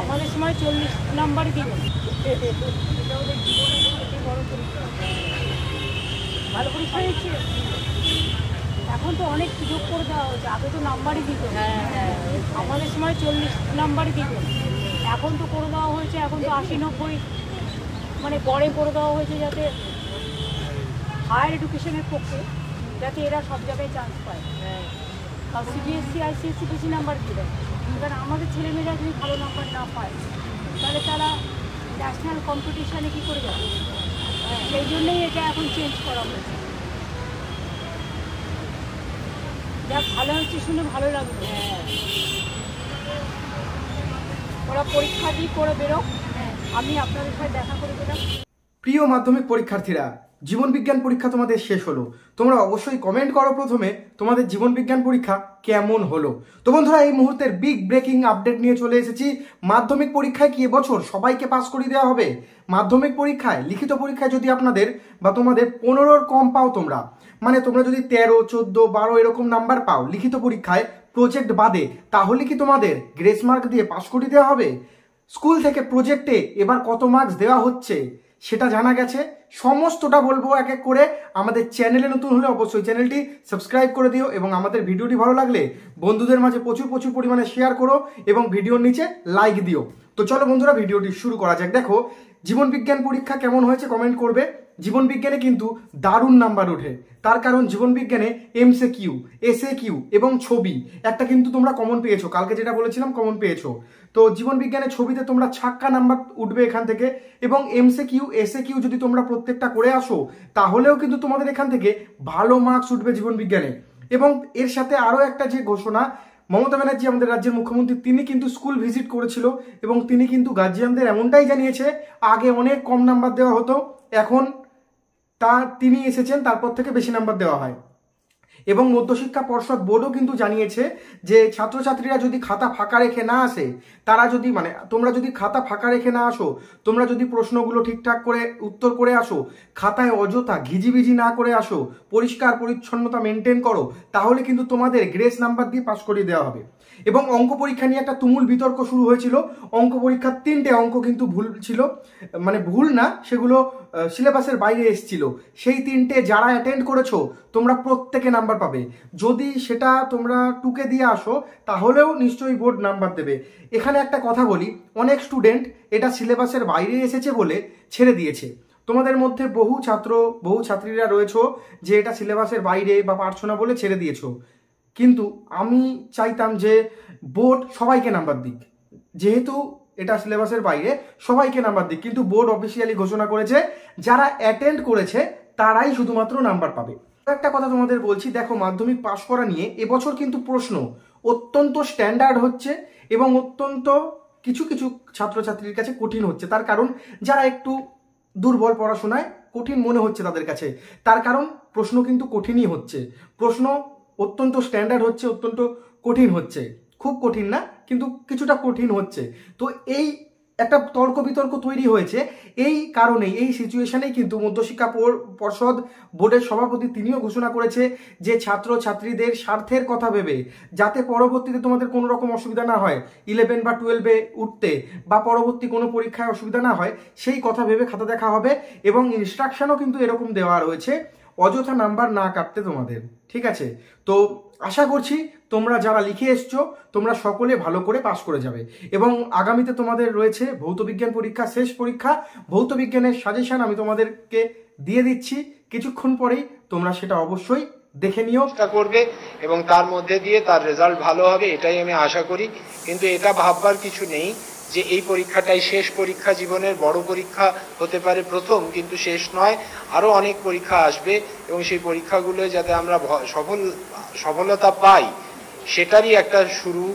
আমাদের সময় 40 নাম্বার দিত। এটা ওদের জীবনের সবচেয়ে বড় পরীক্ষা। ভালো পরীক্ষা হয়েছে। এখন তো অনেক সুযোগ করে দেওয়া হয়েছে, আগে তো নাম্বারই দিত। আমাদের সময় 40 নাম্বারই দিত, এখন তো করে দেওয়া হয়েছে, এখন তো 80-90 মানে গড়ে করে দেওয়া হয়েছে, যাতে হায়ার এডুকেশনের পক্ষে যাতে এরা সব জায়গায় চান্স পায়। আর সিবিএসসি আইসিএসসি বেশি নাম্বার দিয়ে দেয়, কারণ আমাদের ছেলেমেয়েরা যদি ভালো নাম্বার না পায় তাহলে তারা ন্যাশনাল কম্পিটিশানে কী করে যাবে। সেই জন্যই এটা এখন চেঞ্জ করা হয়েছে। যাক, ভালো হচ্ছে শুনে ভালো লাগবে। ওরা পরীক্ষা দিয়ে করে বেরোক, আমি আপনাদের সাথে দেখা করে দিলাম। প্রিয় মাধ্যমিক পরীক্ষার্থীরা, জীবন বিজ্ঞান পরীক্ষা তোমাদের শেষ হলো। তোমরা অবশ্যই কমেন্ট করো প্রথমে তোমাদের জীবন বিজ্ঞান পরীক্ষা কেমন হলো। তো বন্ধুরা, এই মুহূর্তের বিগ ব্রেকিং আপডেট নিয়ে চলে এসেছি। মাধ্যমিক পরীক্ষায় কি এবছর সবাইকে পাস করে দেওয়া হবে? মাধ্যমিক পরীক্ষায়, লিখিত পরীক্ষায় যদি আপনাদের বা তোমাদের 15-র কম পাও, তোমরা যদি 13, 14, 12 এরকম নাম্বার পাও লিখিত পরীক্ষায় প্রজেক্ট বাদে, তাহলে কি তোমাদের গ্রেস মার্ক দিয়ে পাস করে দেওয়া হবে? স্কুল থেকে প্রজেক্টে এবার কত মার্কস দেওয়া হচ্ছে সেটা জানা গেছে। সমস্তটা বলবো এক এক করে। আমাদের চ্যানেলে নতুন হলে অবশ্যই চ্যানেলটি সাবস্ক্রাইব করে দিও, এবং আমাদের ভিডিওটি ভালো লাগলে বন্ধুদের মাঝে প্রচুর পরিমাণে শেয়ার করো এবং ভিডিওর নিচে লাইক দিও। তো চলো বন্ধুরা, ভিডিওটি শুরু করা যাক। দেখো, জীবন বিজ্ঞান পরীক্ষা কেমন হয়েছে কমেন্ট করবে। জীবন বিজ্ঞানে কিন্তু দারুণ নাম্বার ওঠে, তার কারণ জীবন বিজ্ঞানে এমসিকিউ, এসএকিউ এবং ছবি একটা কিন্তু তোমরা কমন পেয়েছো। কালকে যেটা বলেছিলাম কমন পেয়েছো। তো জীবন বিজ্ঞানে ছবিতে তোমরা ছাক্কা নাম্বার উঠবে এখান থেকে, এবং এমসিকিউ, এসএকিউ যদি তোমরা প্রত্যেকটা করে আসো তাহলেও কিন্তু তোমাদের এখান থেকে ভালো মার্কস উঠবে জীবন বিজ্ঞানে। এবং এর সাথে আরও একটা যে ঘোষণা, মমতা ব্যানার্জি আমাদের রাজ্যের মুখ্যমন্ত্রী, তিনি কিন্তু স্কুল ভিজিট করেছিল এবং তিনি কিন্তু গার্জিয়ানদের এমনটাই জানিয়েছে, আগে অনেক কম নাম্বার দেওয়া হতো, এখন তিনি এসেছেন তারপর থেকে বেশি নাম্বার দেওয়া হয়। এবং মধ্যশিক্ষা পর্ষদ বোর্ডও কিন্তু জানিয়েছে যে ছাত্রছাত্রীরা যদি খাতা ফাঁকা রেখে না আসে, তারা যদি তোমরা যদি খাতা ফাঁকা রেখে না আসো, তোমরা যদি প্রশ্নগুলো ঠিকঠাক করে উত্তর করে আসো, খাতায় অযথা ঘিজিবিজি না করে আসো, পরিষ্কার পরিচ্ছন্নতা মেনটেন করো, তাহলে কিন্তু তোমাদের গ্রেস নাম্বার দিয়ে পাস করিয়ে দেওয়া হবে। এবং অঙ্ক পরীক্ষা নিয়ে একটা তুমুল বিতর্ক শুরু হয়েছিল। অঙ্ক পরীক্ষার 3টে অঙ্ক কিন্তু ভুল ছিল, ভুল না, সেগুলো সিলেবাসের বাইরে এসেছিল। সেই 3টে যারা অ্যাটেন্ড করেছো তোমরা প্রত্যেকে নাম্বার পাবে। যদি সেটা তোমরা টুকে দিয়ে আসো তাহলেও নিশ্চয়ই বোর্ড নাম্বার দেবে। এখানে একটা কথা বলি, অনেক স্টুডেন্ট এটা সিলেবাসের বাইরে এসেছে বলে ছেড়ে দিয়েছে। তোমাদের মধ্যে বহু ছাত্রীরা রয়েছো যে এটা সিলেবাসের বাইরে বা পারছো না বলে ছেড়ে দিয়েছো। কিন্তু আমি চাইতাম যে বোর্ড সবাইকে নাম্বার দিক, যেহেতু এটা সিলেবাসের বাইরে সবাইকে নাম্বার দিক, কিন্তু বোর্ড অফিসিয়ালি ঘোষণা করেছে যারা অ্যাটেন্ড করেছে তারাই শুধুমাত্র নাম্বার পাবে। একটা কথা তোমাদের বলছি, দেখো, মাধ্যমিক পাশ করা নিয়ে এবছর কিন্তু প্রশ্ন অত্যন্ত স্ট্যান্ডার্ড হচ্ছে এবং অত্যন্ত কিছু ছাত্রছাত্রীর কাছে কঠিন হচ্ছে। তার কারণ যারা একটু দুর্বল পড়াশোনায়, কঠিন মনে হচ্ছে তাদের কাছে, তার কারণ প্রশ্ন কিন্তু কঠিনই হচ্ছে। প্রশ্ন অত্যন্ত স্ট্যান্ডার্ড হচ্ছে, অত্যন্ত কঠিন হচ্ছে, খুব কঠিন না কিন্তু কিছুটা কঠিন হচ্ছে। তো এই একটা তর্ক বিতর্ক তৈরি হয়েছে। এই কারণেই, এই সিচুয়েশনেই কিন্তু মধ্যশিক্ষা পর্ষদ বোর্ডের সভাপতি তিনিও ঘোষণা করেছে যে ছাত্রছাত্রীদের স্বার্থের কথা ভেবে, যাতে পরবর্তীতে তোমাদের কোনো রকম অসুবিধা না হয় 11 বা 12-এ উঠতে, বা পরবর্তী কোনো পরীক্ষায় অসুবিধা না হয়, সেই কথা ভেবে খাতা দেখা হবে। এবং ইনস্ট্রাকশনও কিন্তু এরকম দেওয়া রয়েছে, অযথা নাম্বার না কাটতে তোমাদের। ঠিক আছে? তো আশা করছি তোমরা যারা লিখে এসছো তোমরা সকলে ভালো করে পাস করে যাবে। এবং আগামীতে তোমাদের রয়েছে ভৌতবিজ্ঞান পরীক্ষা, শেষ পরীক্ষা। ভৌতবিজ্ঞানের সাজেশন আমি তোমাদেরকে দিয়ে দিচ্ছি কিছুক্ষণ পরেই, তোমরা সেটা অবশ্যই দেখে নিও, চেষ্টা করবে এবং তার মধ্যে দিয়ে তার রেজাল্ট ভালো হবে, এটাই আমি আশা করি। কিন্তু এটা ভাববার কিছু নেই যে এই পরীক্ষাটাই শেষ পরীক্ষা, জীবনের বড় পরীক্ষা হতে পারে প্রথম, কিন্তু শেষ নয়। আরো অনেক পরীক্ষা আসবে এবং সেই পরীক্ষাগুলো যাতে আমরা সফলতা পাই সেটারই একটা শুরু